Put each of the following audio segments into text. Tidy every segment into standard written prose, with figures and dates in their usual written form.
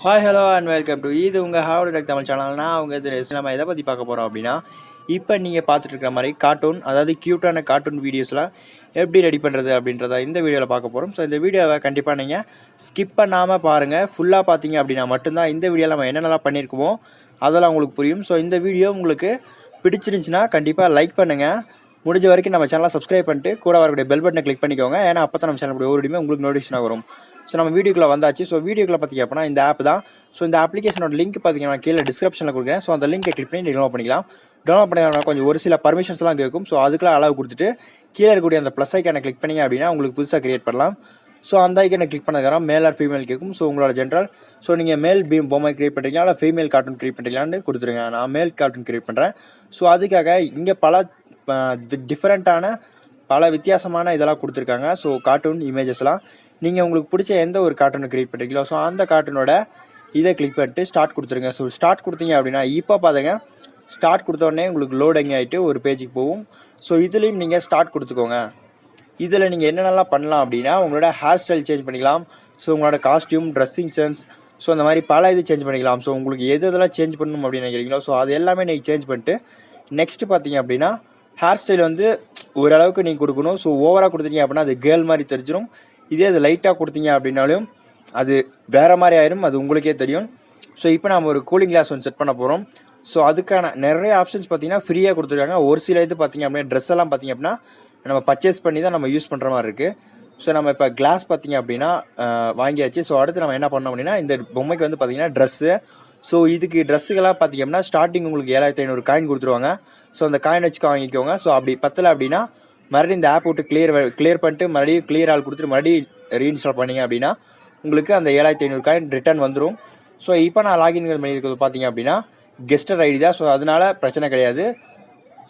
Hi hello and welcome to இது உங்கள் heart tech Tamil சேனல்னா அவங்க நம்ம எதை பற்றி பார்க்க போகிறோம் அப்படின்னா, இப்போ நீங்கள் பார்த்துட்டு இருக்கிற மாதிரி கார்ட்டூன், அதாவது க்யூட்டான கார்ட்டூன் வீடியோஸ்லாம் எப்படி ரெடி பண்ணுறது அப்படின்றத இந்த வீடியோவில் பார்க்க போகிறோம். ஸோ இந்த வீடியோவை கண்டிப்பாக நீங்கள் ஸ்கிப் பண்ணாமல் பாருங்கள். ஃபுல்லாக பார்த்தீங்க அப்படின்னா மட்டும்தான் இந்த வீடியோவில் நம்ம என்னென்னலாம் பண்ணியிருக்கோமோ அதெல்லாம் உங்களுக்கு புரியும். ஸோ இந்த வீடியோ உங்களுக்கு பிடிச்சிருந்துச்சுன்னா கண்டிப்பாக லைக் பண்ணுங்கள். முடிஞ்ச வரைக்கும் நம்ம சேனலை சப்ஸ்கிரைப் பண்ணிட்டு கூட வரக்கூடிய பெல் பட்டனை கிளிக் பண்ணிக்கோங்க. ஏன்னா அப்போ தான் நம்ம சேனல் ஒரு வீடியோ உங்களுக்கு நோட்டிஃபிகேஷன் வரும். ஸோ நம்ம வீடியோக்குள்ளே வந்தாச்சு. ஸோ வீடியோக்குள்ளே பார்த்திங்க அப்படின்னா இந்த ஆப் தான். ஸோ இந்த அப்ளிகேஷனோட லிங்க் பார்த்தீங்கன்னா கீழே டிஸ்கிரிப்ஷனில் கொடுக்குறேன். ஸோ அந்த லிங்கை கிளிக் பண்ணி டவுன்லோட் பண்ணிக்கலாம். டவுன்லோட் பண்ணி கொஞ்சம் ஒரு சில பர்மிஷன்ஸ்லாம் கேட்கும். ஸோ அதுக்கெல்லாம் அளவு கொடுத்துட்டு கீழே இருக்கக்கூடிய அந்த ப்ளஸ் ஐக்கானை கிளிக் பண்ணிங்க அப்படின்னா உங்களுக்கு புதுசாக கிரியேட் பண்ணலாம். ஸோ அந்த ஐக்கனை கிளிக் பண்ணதுக்கப்புறம் மேல் ஆர் ஃபீமேல் கேட்கும். ஸோ உங்களோட ஜென்ரல், ஸோ நீங்கள் மேல் பொம்மை கிரியேட் பண்ணுறீங்களா இல்லை ஃபீமேல் கார்ட்டூன் கிரியேட் பண்ணுறீங்களான்னு கொடுத்துருங்க. நான் மேல் கார்ட்டூன் கிரியேட் பண்ணுறேன். ஸோ அதுக்காக இங்கே பல டிஃப்ரெண்ட்டான பல வித்தியாசமான இதெல்லாம் கொடுத்துருக்காங்க. ஸோ கார்ட்டூன் இமேஜஸ்லாம் நீங்கள் உங்களுக்கு பிடிச்ச எந்த ஒரு கார்ட்டூனை கிரியேட் பண்ணுறீங்களோ ஸோ அந்த கார்ட்டூனோட இதை கிளிக் பண்ணிட்டு ஸ்டார்ட் கொடுத்துருங்க. ஸோ ஸ்டார்ட் கொடுத்தீங்க அப்படின்னா இப்போ பாருங்க, ஸ்டார்ட் கொடுத்தோடனே உங்களுக்கு லோடிங் ஆகிட்டு ஒரு பேஜுக்கு போகும். ஸோ இதுலேயும் நீங்கள் ஸ்டார்ட் கொடுத்துக்கோங்க. இதில் நீங்கள் என்னென்னலாம் பண்ணலாம் அப்படின்னா, உங்களோட ஹேர் ஸ்டைல் சேஞ்ச் பண்ணிக்கலாம். ஸோ உங்களோட காஸ்டியூம், ட்ரெஸ்ஸிங் சென்ஸ், ஸோ அந்த மாதிரி பல இது சேஞ்ச் பண்ணிக்கலாம். ஸோ உங்களுக்கு எதெல்லாம் சேஞ்ச் பண்ணணும் அப்படின்னு நினைக்கிறீங்களோ ஸோ அது எல்லாமே நீங்கள் சேஞ்ச் பண்ணிட்டு நெக்ஸ்ட்டு பார்த்தீங்க அப்படின்னா ஹேர் ஸ்டைல் வந்து ஓரளவுக்கு நீங்கள் கொடுக்கணும். ஸோ ஓவராக கொடுத்தீங்க அப்படின்னா அது கேர்ள் மாதிரி தெரிஞ்சிடும். இதே அது லைட்டாக கொடுத்தீங்க அப்படின்னாலும் அது வேறு மாதிரி ஆயிரும், அது உங்களுக்கே தெரியும். ஸோ இப்போ நம்ம ஒரு கூலிங் கிளாஸ் ஒன்று செட் பண்ண போகிறோம். ஸோ அதுக்கான நிறைய ஆப்ஷன்ஸ் பார்த்தீங்கன்னா ஃப்ரீயாக கொடுத்துருக்காங்க. ஒரு சில இது பார்த்தீங்க அப்படின்னா ட்ரெஸ் எல்லாம் பார்த்தீங்க அப்படின்னா நம்ம பர்ச்சேஸ் பண்ணி தான் நம்ம யூஸ் பண்ணுற மாதிரி இருக்குது. ஸோ நம்ம இப்போ கிளாஸ் பார்த்தீங்க அப்படின்னா வாங்கியாச்சு. ஸோ அடுத்து நம்ம என்ன பண்ணோம் அப்படின்னா இந்த பொம்மைக்கு வந்து பார்த்தீங்கன்னா ட்ரெஸ்ஸு. ஸோ இதுக்கு ட்ரெஸ்ஸுக்கெல்லாம் பார்த்தீங்க அப்படின்னா ஸ்டார்டிங் உங்களுக்கு 7500 காயின் கொடுத்துருவாங்க. ஸோ அந்த காயின் வச்சு வாங்கிக்கோங்க. ஸோ அப்படி பத்தலை அப்படின்னா மறுபடியும் இந்த ஆப் விட்டு கிளியர் பண்ணிட்டு மறுபடியும் கிளியர் ஆள் கொடுத்துட்டு மறுபடியும் ரீஇன்ஸ்டால் பண்ணிங்க அப்படின்னா உங்களுக்கு அந்த 7500 காயின் ரிட்டர்ன் வந்துடும். ஸோ இப்போ நான் லாகின் பண்ணியிருக்கிறது பார்த்தீங்க அப்படின்னா கெஸ்டர் ஐடி தான். ஸோ அதனால பிரச்சனை கிடையாது.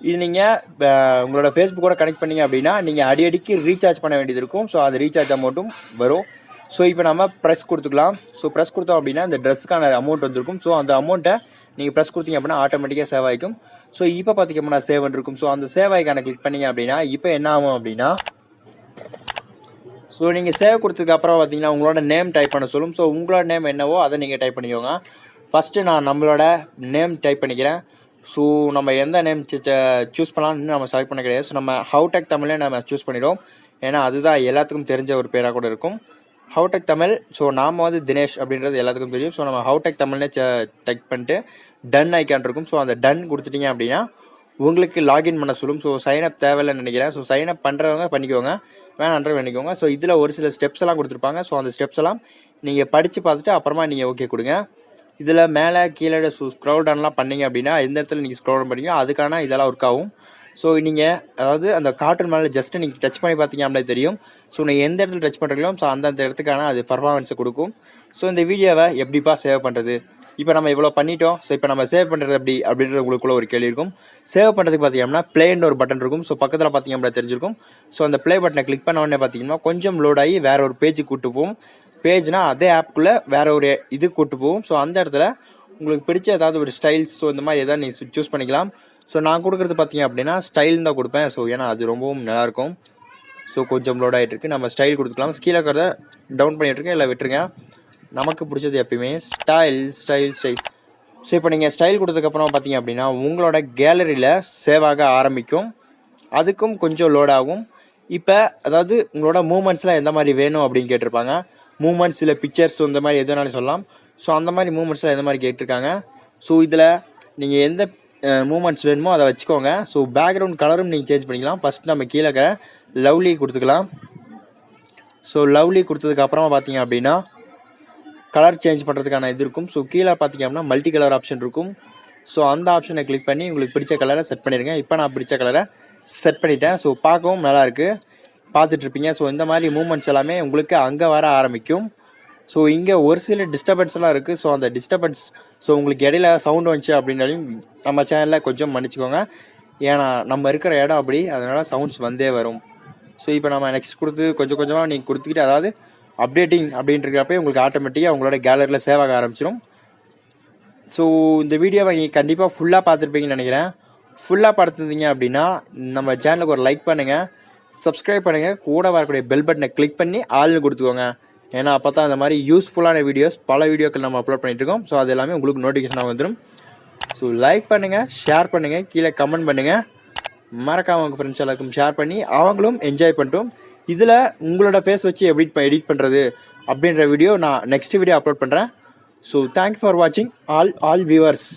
இது நீங்கள் உங்களோட ஃபேஸ்புக்கோட கனெக்ட் பண்ணிங்க அப்படின்னா நீங்கள் அடிக்கடிக்கு ரீசார்ஜ் பண்ண வேண்டியது இருக்கும். ஸோ அது ரீசார்ஜ் அமௌண்ட்டும் வரும். ஸோ இப்போ நம்ம ப்ரெஸ் கொடுத்துக்கலாம். ஸோ ப்ரெஸ் கொடுத்தோம் அப்படின்னா இந்த ட்ரெஸ்ஸுக்கான அமௌண்ட் வந்திருக்கும். ஸோ அந்த அமௌண்ட்டை நீங்கள் ப்ரெஸ் கொடுத்தீங்க அப்படின்னா ஆட்டோமேட்டிக்காக சேவ் ஆகிக்கும். ஸோ இப்போ பார்த்திங்க அப்படின்னா சேவ் இருக்கும். ஸோ அந்த சேவ் ஐக்கானை கிளிக் பண்ணிங்க அப்படின்னா இப்போ என்ன ஆகும் அப்படின்னா, ஸோ நீங்கள் சேவ் கொடுத்ததுக்கப்புறம் பார்த்தீங்கன்னா உங்களோட நேம் டைப் பண்ண சொல்லும். ஸோ உங்களோட நேம் என்னவோ அதை நீங்கள் டைப் பண்ணிக்கோங்க. ஃபஸ்ட்டு நான் நம்மளோட நேம் டைப் பண்ணிக்கிறேன். ஸோ நம்ம எந்த நேம் சூஸ் பண்ணலாம்னு நம்ம செலக்ட் பண்ண கிடையாது. ஸோ நம்ம ஹவு டெக் தமிழே நம்ம சூஸ் பண்ணிடுவோம். ஏன்னா அதுதான் எல்லாத்துக்கும் தெரிஞ்ச ஒரு பேராக கூட இருக்கும், ஹவு டெக் தமிழ். ஸோ நாம் வந்து தினேஷ் அப்படின்றது எல்லாத்துக்கும் தெரியும். ஸோ நம்ம ஹவு டெக் தமிழ்னே டைப் பண்ணிட்டு டன் ஐக்கான் இருக்கும். ஸோ அந்த டன் கொடுத்துட்டிங்க அப்படின்னா உங்களுக்கு லாகின் பண்ண சொல்லும். ஸோ சைன்அப் தேவையில்லைன்னு நினைக்கிறேன். ஸோ சைன்அப் பண்ணுறவங்க பண்ணிக்கோங்க, வேணான்ற பண்ணிக்கோங்க. ஸோ இதில் ஒரு சில ஸ்டெப்ஸ் எல்லாம் கொடுத்துருப்பாங்க. ஸோ அந்த ஸ்டெப்ஸ் எல்லாம் நீங்கள் படித்து பார்த்துட்டு அப்புறமா நீங்கள் ஓகே கொடுங்க. இதில் மேலே கீழே ஸ்க்ரோல் டவுன்லாம் பண்ணிங்க அப்படின்னா எந்த இடத்துல நீங்கள் ஸ்க்ரோல் டவுன் பண்ணிங்க அதுக்கான இதெல்லாம் ஒர்க் ஆகும். ஸோ நீங்கள் அதாவது அந்த கார்ட்டூன் மேலே ஜஸ்ட்டு நீங்கள் டச் பண்ணி பார்த்தீங்க அப்படின்னா தெரியும். ஸோ நீங்கள் எந்த இடத்துல டச் பண்ணுறீங்களோ ஸோ அந்த இடத்துக்கான அது பர்ஃபார்மன்ஸை கொடுக்கும். ஸோ இந்த வீடியோவை எப்படிப்பா சேவ் பண்ணுறது, இப்போ நம்ம இவ்வளோ பண்ணிட்டோம். ஸோ இப்போ நம்ம சேவ் பண்ணுறது அப்படின்றது உங்களுக்குள்ள ஒரு கேள்வி இருக்கும். சேவ் பண்ணுறதுக்கு பார்த்தீங்கன்னா ப்ளேன்னு ஒரு பட்டன் இருக்கும். ஸோ பக்கத்தில் பார்த்தீங்க அப்படின்னா தெரிஞ்சிருக்கும். ஸோ அந்த ப்ளே பட்டனை கிளிக் பண்ண உடனே பார்த்தீங்கன்னா கொஞ்சம் லோட் ஆகி வேறு ஒரு பேஜுக்கு கூட்டு போகும். பேஜ்னால் அதே ஆப்புக்குள்ளே வேறு ஒரு இது கூட்டு போகும். ஸோ அந்த இடத்துல உங்களுக்கு பிடிச்ச ஏதாவது ஒரு ஸ்டைல்ஸ் ஸோ இந்த மாதிரி எதாவது நீங்கள் சூஸ் பண்ணிக்கலாம். ஸோ நான் கொடுக்குறது பார்த்தீங்க அப்படின்னா ஸ்டைல் தான் கொடுப்பேன். ஸோ ஏன்னா அது ரொம்பவும் நல்லாயிருக்கும். ஸோ கொஞ்சம் லோட் ஆகிட்டுருக்கு, நம்ம ஸ்டைல் கொடுத்துக்கலாம். கீழே இருக்கிறத டவுன் பண்ணிகிட்ருக்கேன், இல்லை விட்டுருங்க. நமக்கு பிடிச்சது எப்பயுமே ஸ்டைல். ஸோ இப்போ நீங்கள் ஸ்டைல் கொடுத்ததுக்கப்புறம் பார்த்தீங்க அப்படின்னா உங்களோட கேலரியில் சேவ் ஆக ஆரம்பிக்கும். அதுக்கும் கொஞ்சம் லோட் ஆகும். இப்போ அதாவது உங்களோட மூமெண்ட்ஸ்லாம் எந்த மாதிரி வேணும் அப்படின்னு கேட்டிருப்பாங்க. மூமெண்ட்ஸ் இல்லை பிக்சர்ஸ் இந்த மாதிரி எதுனாலும் சொல்லலாம். ஸோ அந்த மாதிரி மூமெண்ட்ஸ்லாம் எந்த மாதிரி கேட்டிருக்காங்க. ஸோ இதில் நீங்கள் எந்த மூமெண்ட்ஸ் வேணுமோ அதை வச்சுக்கோங்க. ஸோ பேக்ரவுண்ட் கலரும் நீங்கள் சேஞ்ச் பண்ணிக்கலாம். ஃபஸ்ட் நம்ம கீழே இருக்கிற லவ்லி கொடுத்துக்கலாம். ஸோ லவ்லி கொடுத்ததுக்கப்புறமா பார்த்தீங்க அப்படின்னா கலர் சேஞ்ச் பண்ணுறதுக்கான இது இருக்கும். ஸோ கீழே பார்த்தீங்க அப்படின்னா மல்டி கலர் ஆப்ஷன் இருக்கும். ஸோ அந்த ஆப்ஷனை கிளிக் பண்ணி உங்களுக்கு பிடிச்ச கலரை செட் பண்ணிடுங்க. இப்போ நான் பிடிச்ச கலரை செட் பண்ணிட்டேன். ஸோ பார்க்கவும் நல்லாயிருக்கு, பார்த்துட்ருப்பீங்க. ஸோ இந்த மாதிரி மூமெண்ட்ஸ் எல்லாமே உங்களுக்கு அங்கே வர ஆரம்பிக்கும். ஸோ இங்கே ஒரு சில டிஸ்டர்பன்ஸ் எல்லாம் இருக்குது. ஸோ அந்த டிஸ்டர்பன்ஸ் ஸோ உங்களுக்கு இடையில சவுண்ட் வந்துச்சு அப்படின்னாலும் நம்ம சேனலில் கொஞ்சம் மன்னிச்சிக்கோங்க. ஏன்னா நம்ம இருக்கிற இடம் அப்படி, அதனால் சவுண்ட்ஸ் வந்தே வரும். ஸோ இப்போ நம்ம நெக்ஸ்ட் கொடுத்து கொஞ்சம் கொஞ்சமாக நீங்கள் கொடுத்துக்கிட்டு அதாவது அப்டேட்டிங் அப்படின்றப்ப உங்களுக்கு ஆட்டோமேட்டிக்காக உங்களோட கேலரியில் சேவ் ஆக ஆரம்பிச்சிடும். ஸோ இந்த வீடியோவை நீங்கள் கண்டிப்பாக ஃபுல்லாக பார்த்துருப்பீங்கன்னு நினைக்கிறேன். ஃபுல்லாக பார்த்துருந்தீங்க அப்படின்னா நம்ம சேனலுக்கு ஒரு லைக் பண்ணுங்கள், சப்ஸ்கிரைப் பண்ணுங்கள், கூட வரக்கூடிய பெல் பட்டனை கிளிக் பண்ணி ஆள்னு கொடுத்துக்கோங்க. ஏன்னா அப்போ தான் அந்த மாதிரி யூஸ்ஃபுல்லான வீடியோஸ் பல வீடியோக்கள் நம்ம அப்லோட் பண்ணிகிட்ருக்கோம். ஸோ அது எல்லாமே உங்களுக்கு நோட்டிஃபிகேஷனாக வந்துடும். ஸோ லைக் பண்ணுங்கள், ஷேர் பண்ணுங்கள், கீழே கமெண்ட் பண்ணுங்கள். மறக்காமல் உங்கள் ஃப்ரெண்ட்ஸ் எல்லாருக்கும் ஷேர் பண்ணி அவங்களும் என்ஜாய் பண்ணிட்டோம். இதில் உங்களோட ஃபேஸ் வச்சு எடிட் பண்ணுறது அப்படின்ற வீடியோ நான் நெக்ஸ்ட் வீடியோ அப்லோட் பண்ணுறேன். ஸோ தேங்க்யூ ஃபார் வாட்சிங் ஆல் வியூவர்ஸ்.